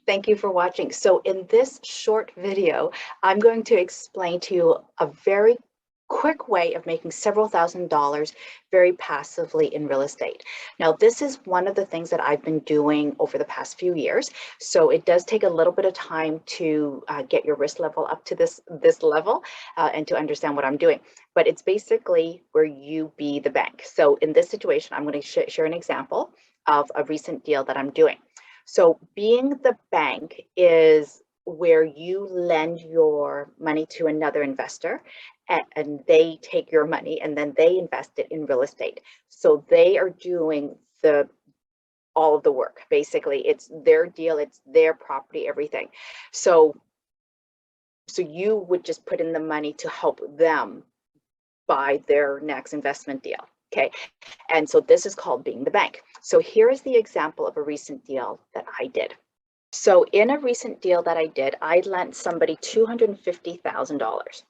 Thank you for watching. So in this short video, I'm going to explain to you a very quick way of making several $1,000s very passively in real estate. Now, this is one of the things that I've been doing over the past few years. So it does take a little bit of time to get your risk level up to this level and to understand what I'm doing. But it's basically where you be the bank. So in this situation, I'm going to share an example of a recent deal that I'm doing. So being the bank is where you lend your money to another investor and they take your money and then they invest it in real estate. So they are doing all of the work. Basically, it's their deal, it's their property, everything. So you would just put in the money to help them buy their next investment deal. Okay. And so this is called being the bank. So here is the example of a recent deal that I did. So in a recent deal that I did, I lent somebody $250,000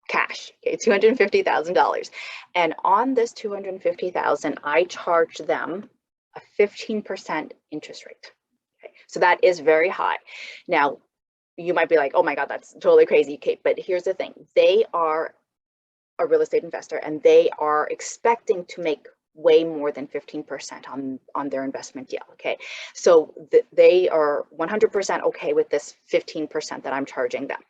cash, okay, $250,000. And on this $250,000, I charged them a 15% interest rate. Okay, so that is very high. Now, you might be like, oh my God, that's totally crazy, Kate. But here's the thing. They are a real estate investor and they are expecting to make way more than 15% on their investment deal. Okay, so they are 100% okay with this 15% that I'm charging them.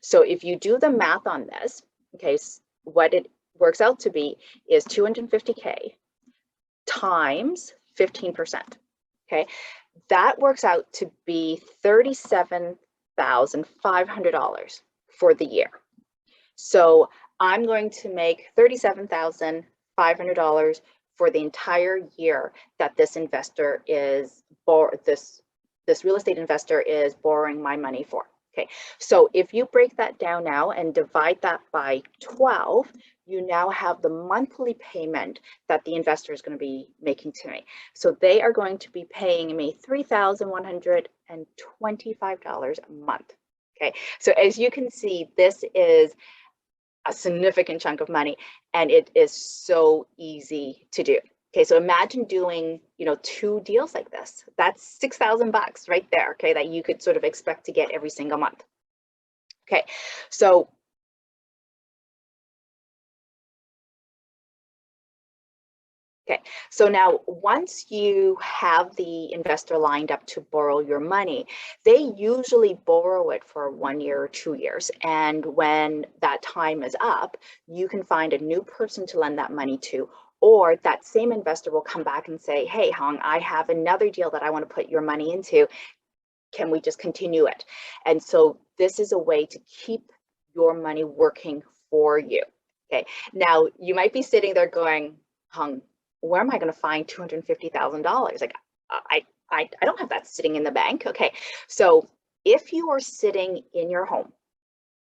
So if you do the math on this, okay, what it works out to be is 250K times 15%. Okay, that works out to be $37,500 for the year. So I'm going to make $37,500 for the entire year that this investor is this real estate investor is borrowing my money for. Okay, so if you break that down now and divide that by 12, you now have the monthly payment that the investor is going to be making to me. So they are going to be paying me $3,125 a month. Okay, so as you can see, this is a significant chunk of money and it is so easy to do. Okay, so imagine doing, 2 deals like this. That's 6,000 bucks right there, okay, that you could sort of expect to get every single month. Okay, so now once you have the investor lined up to borrow your money, they usually borrow it for 1 year or 2 years. And when that time is up, you can find a new person to lend that money to, or that same investor will come back and say, hey, Hong, I have another deal that I want to put your money into. Can we just continue it? And so this is a way to keep your money working for you. Okay, now you might be sitting there going, Hong, where am I going to find $250,000? Like, I don't have that sitting in the bank. Okay, so if you are sitting in your home,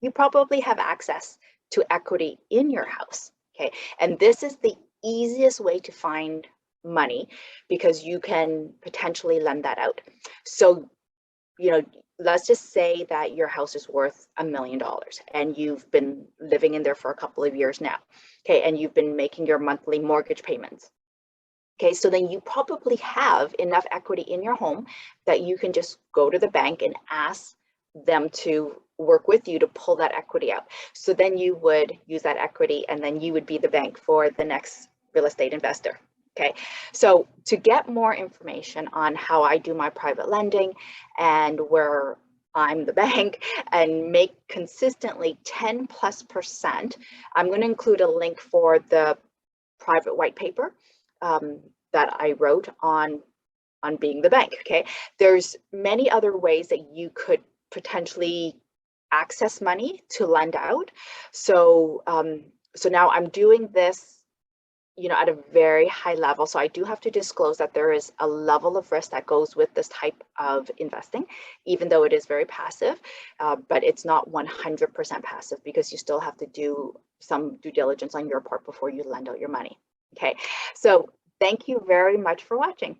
you probably have access to equity in your house. Okay, and this is the easiest way to find money because you can potentially lend that out. So, let's just say that your house is worth $1 million and you've been living in there for a couple of years now. Okay, and you've been making your monthly mortgage payments. Okay, so then you probably have enough equity in your home that you can just go to the bank and ask them to work with you to pull that equity out. So then you would use that equity and then you would be the bank for the next real estate investor. Okay, so to get more information on how I do my private lending and where I'm the bank and make consistently 10+%, I'm going to include a link for the private white paper that I wrote on being the bank. Okay, there's many other ways that you could potentially access money to lend out. So so now I'm doing this at a very high level. So I do have to disclose that there is a level of risk that goes with this type of investing, even though it is very passive, but it's not 100% passive because you still have to do some due diligence on your part before you lend out your money. Okay, so thank you very much for watching.